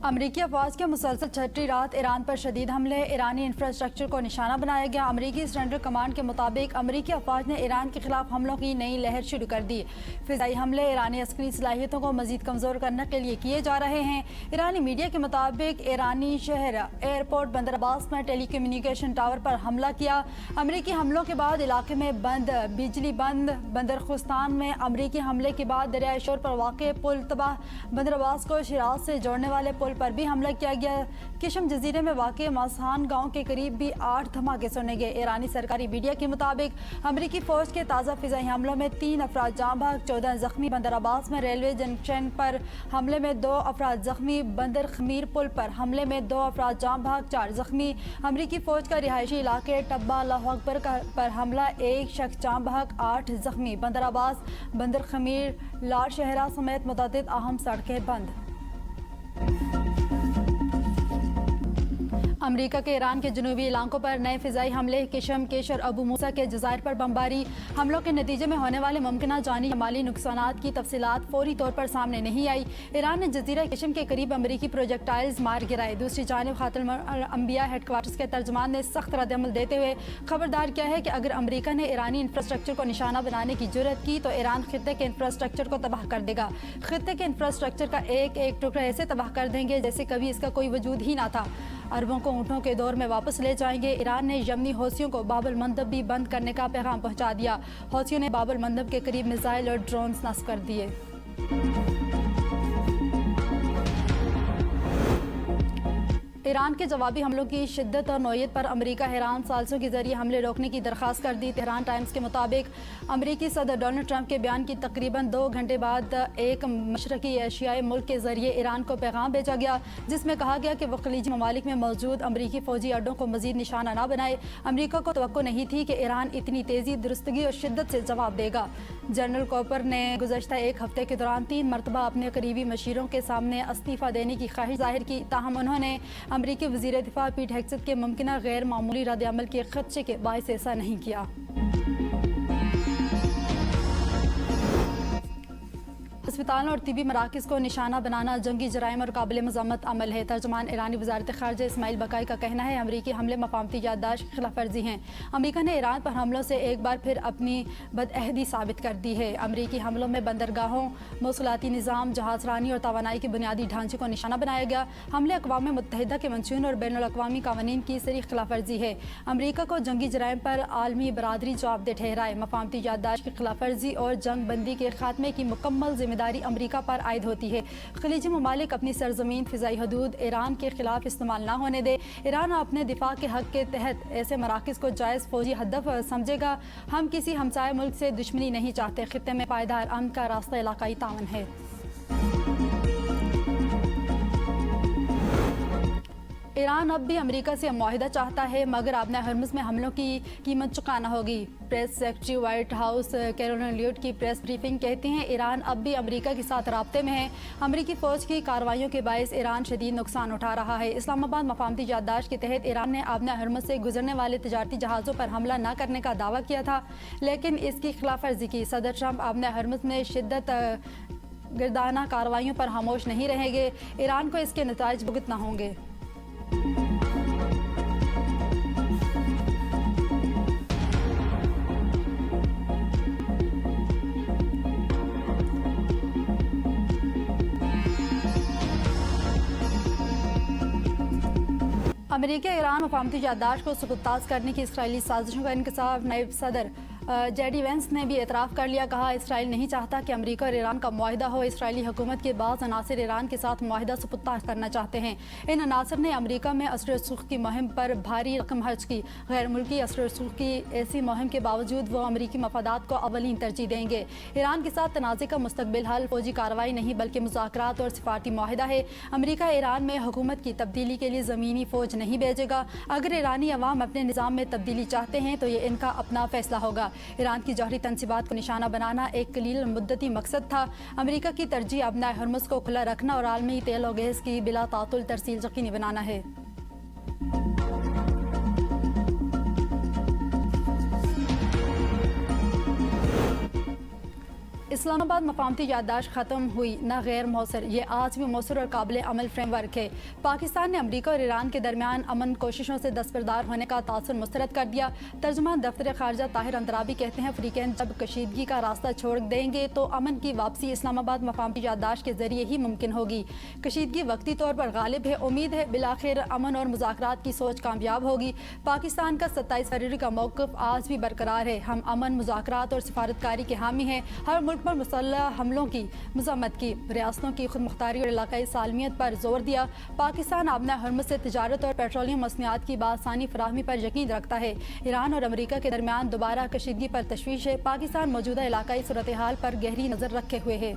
अमरीकी अफवाज के मुसलसल छठी रात ईरान पर शदीद हमले, ईरानी इंफ्रास्ट्रक्चर को निशाना बनाया गया। अमरीकी सेंट्रल कमांड के मुताबिक अमरीकी अफवाज ने ईरान के खिलाफ हमलों की नई लहर शुरू कर दी। फिजाई हमले ईरानी अस्करी सलाहियतों को मजीद कमज़ोर करने के लिए किए जा रहे हैं। ईरानी मीडिया के मुताबिक ईरानी शहर एयरपोर्ट बंदर अब्बास में टेलीकम्युनिकेशन टावर पर हमला किया। अमरीकी हमलों के बाद इलाके में बंद, बिजली बंद। बंदर खुस्तान में अमरीकी हमले के बाद दरियाए शोर पर वाक़ पुल तबाह। बंदर अब्बास को शिराज से जोड़ने वाले पुल पर भी हमला किया गया। किशम जजीरे में वाक़ मासान गांव के करीब भी 8 धमाके सुने गए। ईरानी सरकारी मीडिया के मुताबिक अमरीकी फौज के ताज़ा फिजाई हमलों में 3 अफराद जाँ बहक, 14 जख्मी। बंदर अब्बास में रेलवे जंक्शन पर हमले में 2 अफराद जख्मी। बंदर खमीर पुल पर हमले में 2 अफराद जाँ बहक, 4 जख्मी। अमरीकी फौज का रिहायशी इलाके टब्बा अल्लाह अकबर पर हमला, 1 शख्स जाँ बहक, 8 जख्मी। बंदर अब्बास, बंदर खमीर, लार शहरा समेत मुतअद्दिद अहम सड़कें बंद। अमरीका के ईरान के जनूबी इलाकों पर नए फिजाई हमले, किशम केश और अबू मूसा के जज़ायर पर बमबारी। हमलों के नतीजे में होने वाले मुमकिन जानी या माली नुकसानात की तफसीलात फौरी तौर पर सामने नहीं आई। ईरान ने जजीरा किशम के करीब अमरीकी प्रोजेक्टाइल्स मार गिराए। दूसरी जानब खातुल अंबिया हेडक्वार्टर्स के तर्जमान ने सख्त रद्दअमल देते हुए खबरदार किया है कि अगर अमरीका ने ईरानी इंफ्रास्ट्रक्चर को निशाना बनाने की जुर्रत की तो ईरान खित्ते के इंफ्रास्ट्रक्चर को तबाह कर देगा। खित्ते के इंफ्रास्ट्रक्चर का एक एक टुकड़ा ऐसे तबाह कर देंगे जैसे कभी इसका कोई वजूद ही ना था। अरबों को ऊँटों के दौर में वापस ले जाएंगे। ईरान ने यमनी हौसियों को बाबुल मंदब भी बंद करने का पैगाम पहुंचा दिया। हौसियों ने बाबुल मंदब के करीब मिसाइल और ड्रोन्स नस्ब कर दिए। ईरान के जवाबी हमलों की शिद्दत और नौयत पर अमरीका हैरान, सालसों के जरिए हमले रोकने की दरख्वास्त कर दी। तेहरान टाइम्स के मुताबिक अमरीकी सदर डोनाल्ड ट्रंप के बयान की तकरीबन 2 घंटे बाद एक मशरकी एशियाई मुल्क के जरिए ईरान को पैगाम भेजा गया, जिसमें कहा गया कि वह खलीजी ममालिक में मौजूद अमरीकी फौजी अड्डों को मजीद निशाना न बनाए। अमरीका को तवक्को नहीं थी कि ईरान इतनी तेज़ी, दुरुस्तगी और शिद्दत से जवाब देगा। जनरल कॉपर ने गुज़श्ता एक हफ्ते के दौरान 3 मरतबा अपने करीबी मशीरों के सामने इस्तीफ़ा देने की ख्वाहिश जाहिर की, ताहम उन्होंने अमरीकी वज़ीर दिफा पीट हेगसेथ के मुमकिन गैर मामूली रद्द-ए-अमल के खदशे के बायस ऐसा नहीं किया। अस्पतालों और तिबी मराकज़ को निशाना बनाना जंगी जराइम और काबिल मज़म्मत अमल है। तर्जुमान ईरानी वज़ारत ख़ारिजा इस्माइल बकाई का कहना है अमरीकी हमले मफ़ाहमती याददाश्त की खिलाफ वर्जी हैं। अमरीका ने ईरान पर हमलों से एक बार फिर अपनी बदअहदी साबित कर दी है। अमरीकी हमलों में बंदरगाहों, मौसूलाती निज़ाम, जहाज़रानी और तवानाई के बुनियादी ढांचे को निशाना बनाया गया। हमले अक़वाम मुत्तहिदा के मंशून और बैनुल अक़वामी क़वानीन की सरीह खिलाफ वर्जी है। अमरीका को जंगी जराइम पर आलमी बरादरी जवाबदेह ठहराए। मफ़ाहमती याददाश्त की खिलाफ वर्जी और जंग बंदी के खात्मे की मुकम्मल जिम्मेदारी अमरीका पर आयद होती है। खलीजी ममालिक अपनी सरजमीन, फिजाई हदूद ईरान के खिलाफ इस्तेमाल न होने दे। ईरान अपने दिफा के हक के तहत ऐसे मराकज़ को जायज़ फौजी हदफ समझेगा। हम किसी हमसाय मुल्क से दुश्मनी नहीं चाहते। खित्ते में पायदार अमन का रास्ता इलाकाई तावन है। ईरान अब भी अमेरिका से मुआहिदा चाहता है, मगर आबना हर्मुज़ में हमलों की कीमत चुकाना होगी। Press secretary White House Karoline Leavitt की प्रेस ब्रीफिंग कहती हैं ईरान अब भी अमेरिका के साथ राब्ते में है। अमेरिकी फ़ौज की कार्रवाइयों के बायस ईरान शदीद नुकसान उठा रहा है। इस्लामाबाद मफ़ाहमती याददाश्त के तहत ईरान ने आबना हर्मुज़ से गुजरने वाले तजारती जहाज़ों पर हमला न करने का दावा किया था, लेकिन इसकी खिलाफ वर्जी की। सदर ट्रंप आबना हर्मुज़ में शिद्दत गिरदाना कार्रवाइयों पर खामोश नहीं रहेंगे। ईरान को इसके नताइज भुगतना होंगे। अमेरिका ईरान मफ़ाहमती याददाश्त को सुपुर्द करने की इसराइली साजिशों का इंकशाफ नायब सदर जेडी वेंस ने भी एतराफ़ कर लिया। कहा इसराइल नहीं चाहता कि अमेरिका और ईरान का मुआहिदा हो। इसराइली हुकूमत के बाज़ अनासर ईरान के साथ मुआहिदा सुपुर्द करना चाहते हैं। इन अनासर ने अमेरिका में असर रसूख की मुहिम पर भारी रकम खर्च की। गैर मुल्की असर रसूख की ऐसी मुहिम के बावजूद वो अमेरिकी मफादात को अवलीन तरजीह देंगे। ईरान के साथ तनाज़े का मुस्तकबिल हल फौजी कार्रवाई नहीं बल्कि मुज़ाकरात और सिफारती मुआहिदा है। अमेरिका ईरान में हुकूमत की तब्दीली के लिए ज़मीनी फ़ौज नहीं भेजेगा। अगर ईरानी अवाम अपने निज़ाम में तब्दीली चाहते हैं तो ये इनका अपना फैसला होगा। ईरान की जौहरी तनसीबात को निशाना बनाना एक कलील मुद्दती मकसद था। अमेरिका की तरजीह अपना हर्मुज़ को खुला रखना और आलमी तेल और गैस की बिला तातुल तरसील यकीनी बनाना है। इस्लामाबाद मकामती याददाश्त ख़त्म हुई न गैर मौसर, ये आज भी मौसर और काबिल अमल फ्रेमवर्क है। पाकिस्तान ने अमरीका और ईरान के दरमियान अमन कोशिशों से दस्तबरदार होने का तासुर मुस्तरद कर दिया। तर्जुमान दफ्तर खारजा ताहिर अंतराबी कहते हैं फ़रीक़ैन जब कशीदगी का रास्ता छोड़ देंगे तो अमन की वापसी इस्लामाबाद मकामती याददाश्त के जरिए ही मुमकिन होगी। कशीदगी वक्ती तौर पर गालिब है, उम्मीद है बिलाखिर अमन और मुज़ाकरात की सोच कामयाब होगी। पाकिस्तान का 27 फरवरी का मौक़िफ़ आज भी बरकरार है। हम अमन, मुज़ाकरात और सिफारतकारी के हामी हैं। हर मुल्क पर मुसल्लह हमलों की मज़म्मत की, रियासतों की खुदमुख्तारी और इलाकाई सालमियत पर जोर दिया। पाकिस्तान आबना हरमुज़ से तिजारत और पेट्रोलियम मसनूआत की बासानी फराहमी पर यकीन रखता है। ईरान और अमरीका के दरमियान दोबारा कशीदगी पर तशवीश है। पाकिस्तान मौजूदा इलाकाई सूरत हाल पर गहरी नज़र रखे हुए है।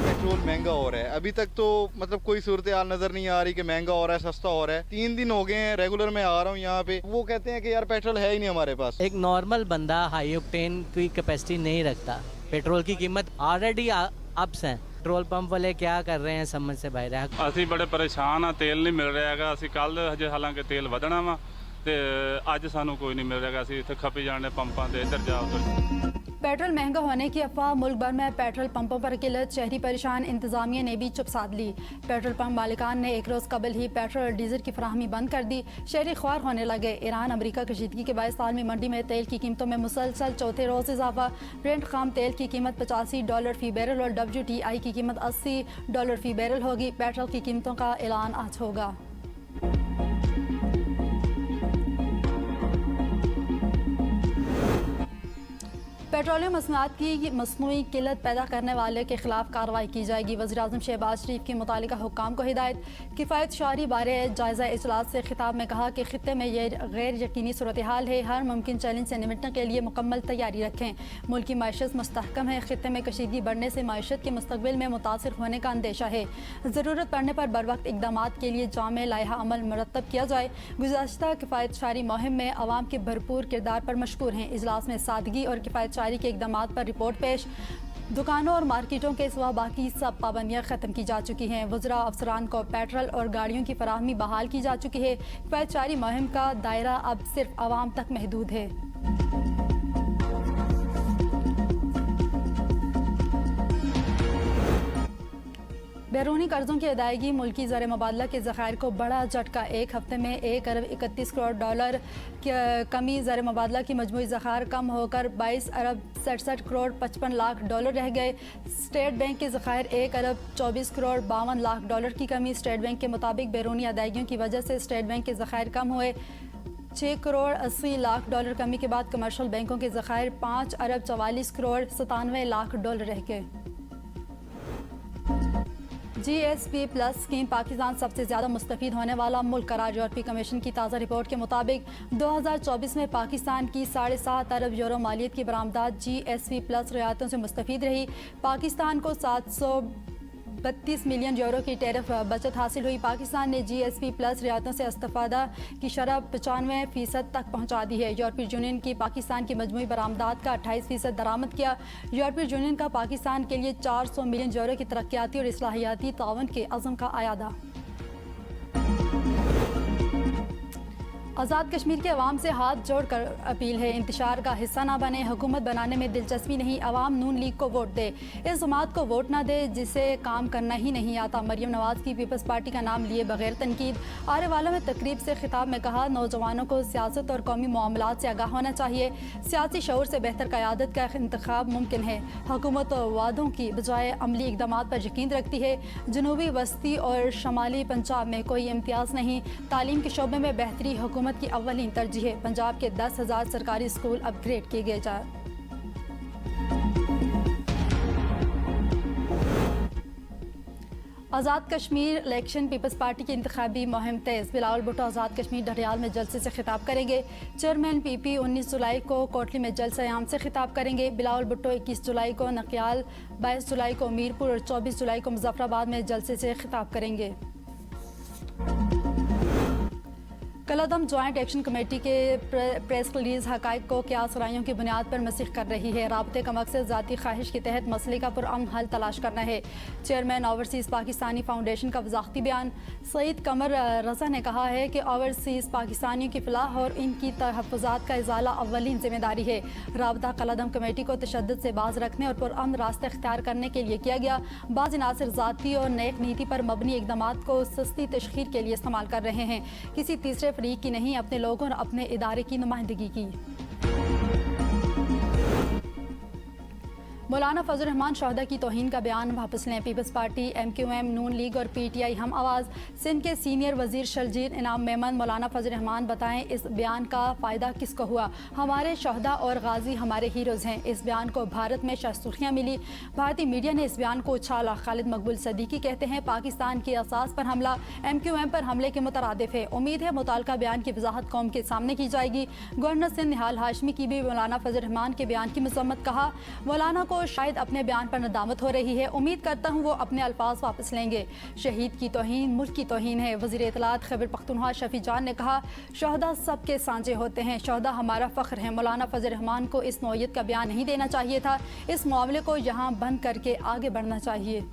पेट्रोल महंगा हो रहा है, अभी तक तो मतलब कोई सूरत हाल नजर नहीं आ रही कि महंगा हो रहा है, सस्ता हो रहा है। 3 दिन हो गए हैं रेगुलर मैं आ रहा हूँ यहाँ पे, वो कहते हैं कि यार पेट्रोल है ही नहीं हमारे पास। एक नॉर्मल बंदा हाई ऑक्टेन की कैपेसिटी नहीं रखता। पेट्रोल की कीमत ऑलरेडी अप्स हैं। पेट्रोल पंप वाले क्या कर रहे हैं समझ से बाहर है। ਅਸੀਂ ਬੜੇ ਪਰੇਸ਼ਾਨ ਆ, ਤੇਲ ਨਹੀਂ ਮਿਲ ਰਿਹਾ ਹੈਗਾ। ਅਸੀਂ ਕੱਲ ਹਜੇ ਹਾਲਾਂਕਿ ਤੇਲ ਵਧਣਾ ਵਾ ਤੇ ਅੱਜ ਸਾਨੂੰ ਕੋਈ ਨਹੀਂ ਮਿਲ ਰਿਹਾ। ਅਸੀਂ ਇੱਥੇ ਖਪੀ ਜਾਣੇ ਪੰਪਾਂ ਤੇ, ਇੱਧਰ ਜਾ ਉੱਧਰ। पेट्रोल महंगा होने की अफवाह मुल्क भर में पेट्रोल पंपों पर किल्लत, शहरी परेशान, इंतजामिया ने भी चुप साध ली। पेट्रोल पंप मालिकान ने एक रोज़ कबल ही पेट्रोल और डीजल की फराहमी बंद कर दी। शहरी ख्वार होने लगे। ईरान अमरीका कशीदगी के बाईस साल में मंडी में तेल की कीमतों में मुसलसल चौथे रोज़ इजाफा। ब्रेंट खाम तेल की कीमत $85 फ़ी बैरल और WTI की कीमत $80 फ़ी बैरल होगी। पेट्रोल की कीमतों का ऐलान आज होगा। पेट्रोलियम मसनूआत की मसनूई किल्लत पैदा करने वाले के खिलाफ कार्रवाई की जाएगी। वज़ीर-ए-आज़म शहबाज शरीफ की मुतालिका हुक्काम को हिदायत। किफ़ायत शारी बारे जायज़ा इजलास से खिताब में कहा कि खित्ते में यह गैर यकीनी सूरत हाल है। हर मुमकिन चैलेंज से निपटने के लिए मुकम्मल तैयारी रखें। मुल्क की माइशत मुस्तहकम है। खित्ते में कशीदगी बढ़ने से माइशत के मुस्तकबिल में मुतासिर होने का अंदेशा है। ज़रूरत पड़ने पर बर वक्त इकदाम के लिए जामे लाइहा अमल मुरतब किया जाए। गुज़श्ता किफ़ायत शारी मुहिम में अवाम के भरपूर किरदार पर मशकूर हैं। इजलास में सादगी और किफ़ायत शारी के इकदाम पर रिपोर्ट पेश। दुकानों और मार्केटों के सिवा बाकी सब पाबंदियां ख़त्म की जा चुकी हैं। वज़रा अफसरान को पेट्रोल और गाड़ियों की फराहमी बहाल की जा चुकी है। किफ़ायत शारी मुहिम का दायरा अब सिर्फ आवाम तक महदूद है। बैरूनी कर्जों की अदायगी, मुल्की ज़र मुबादला के ज़खायर को बड़ा झटका। एक हफ्ते में $1 अरब 31 करोड़ डॉलर की कमी। ज़र मुबादला की मजमूई ज़खायर कम होकर $22 अरब 67 करोड़ 55 लाख डॉलर रह गए। स्टेट बैंक के ज़खायर $1 अरब 24 करोड़ 52 लाख डॉलर की कमी। स्टेट बैंक के मुताबिक बैरूनी अदायगियों की वजह से स्टेट बैंक के ज़खायर कम हुए। 6 करोड़ 80 लाख डॉलर कमी के बाद कमर्शल बैंकों के ज़खायर $5 अरब 44 करोड़ 97 लाख डॉलर रह गए। GSP प्लस स्कीम पाकिस्तान सबसे ज़्यादा मुस्तफ़ीद होने वाला मुल्क करार। यूरोपीय कमीशन की ताज़ा रिपोर्ट के मुताबिक 2024 में पाकिस्तान की €7.5 अरब मालियत की बरामदात GSP प्लस रियायतों से मुस्तफ़ीद रही। पाकिस्तान को €732 मिलियन की टैरिफ बचत हासिल हुई। पाकिस्तान ने GSP प्लस रियायतों से इस्तिफ़ादा की शरह 95% तक पहुँचा दी है। यूरोपीय यूनियन की पाकिस्तान की मजमूई बरामदात का 28% दरामद किया। यूरोपीय यूनियन का पाकिस्तान के लिए €400 मिलियन की तरक्याती और इस्लाहियाती ताउन के अज़्म का आयादा। आज़ाद कश्मीर के अवाम से हाथ जोड़कर अपील है, इंतशार का हिस्सा ना बने। हुकूमत बनाने में दिलचस्पी नहीं, अवाम नून लीग को वोट दे। इस जमात को वोट ना दे जिसे काम करना ही नहीं आता। मरियम नवाज की पीपल्स पार्टी का नाम लिए बगैर तनकीद। आरेवाला में तकरीब से खिताब में कहा, नौजवानों को सियासत और कौमी मामलात से आगाह होना चाहिए। सियासी शऊर से बेहतर क़यादत का इंतखाब मुमकिन है। हुकूमत वादों की बजाय अमली इक़दामात पर यकीन रखती है। जनूबी वस्ती और शमाली पंजाब में कोई इम्तियाज़ नहीं। तालीम के शोबे में बेहतरी हुकूमत की अव्वलीन तरजीह है। पंजाब के 10,000 सरकारी स्कूल अपग्रेड किए गए जाए। Azad Kashmir election peoples party की इंतखाबी मुहिम तेज़। बिलावल भुट्टो आज़ाद कश्मीर ढडियाल में जलसे से खिताब करेंगे। चेयरमैन PP 19 जुलाई को कोटली में जलसा आम से खिताब करेंगे। बिलावल भुट्टो 21 जुलाई को नकियाल, 22 जुलाई को मीरपुर और 24 जुलाई को मुजफ्फराबाद में जलसे से खिताब करेंगे। कलअदम जॉइंट एक्शन कमेटी के प्रेस रिलीज हकाइक को क्यास रायों की बुनियाद पर मसीह कर रही है। राबते का मकसद ज़ाती ख्वाहिश के तहत मसले का पुरअमन हल तलाश करना है। चेयरमैन ओवरसीज़ पाकिस्तानी फाउंडेशन का वजाकती बयान। सईद कमर रजा ने कहा है कि ओवरसीज़ पाकिस्तानियों की फलाह और इनकी तहफ़्फ़ुज़ात का इज़ाला अव्वलीन जिम्मेदारी है। राबता कलअदम कमेटी को तशद्दुद से बाज रखने और पुरअमन रास्ते इख्तियार करने के लिए किया गया। बाज़ अनासर ज़ाती और नेक नीति पर मबनी इक़दामात को सस्ती तशखीर के लिए इस्तेमाल कर रहे हैं, किसी तीसरे फरीक की नहीं, अपने लोगों और अपने इदारे की नुमाइंदगी की। मौलाना फजल रहमान शहदा की तौहीन का बयान वापस लें। पीपल्स पार्टी, MQM, नून लीग और PTI हम आवाज़ सिंध के सीनियर वजीर शर्जील इनाम मेमन मौलाना फजल रहमान बताएं इस बयान का फ़ायदा किसको हुआ। हमारे शहदा और गाजी हमारे हीरोज़ हैं। इस बयान को भारत में शर्सुर्खियाँ मिली। भारतीय मीडिया ने इस बयान को उछाला। खालिद मकबूल सदीकी कहते हैं पाकिस्तान की असास पर हमला MQM पर हमले के मुतरादिफ है। उम्मीद है मुताल्लिका बयान की वजाहत कौम के सामने की जाएगी। गवर्नर सिंध निहाल हाशमी की भी मौलाना फजल रहमान के बयान की मजम्मत। कहा मौलाना को शायद अपने बयान पर नदामत हो रही है। उम्मीद करता हूँ वो अपने अल्फाज वापस लेंगे। शहीद की तौहीन मुल्क की तौहीन है। वज़ीर इत्तलात खैबर पख्तूनख्वा शफी जान ने कहा शहदा सबके सांझे होते हैं, शहदा हमारा फ़ख्र है। मौलाना फजल रहमान को इस नौयत का बयान नहीं देना चाहिए था। इस मामले को यहाँ बंद करके आगे बढ़ना चाहिए।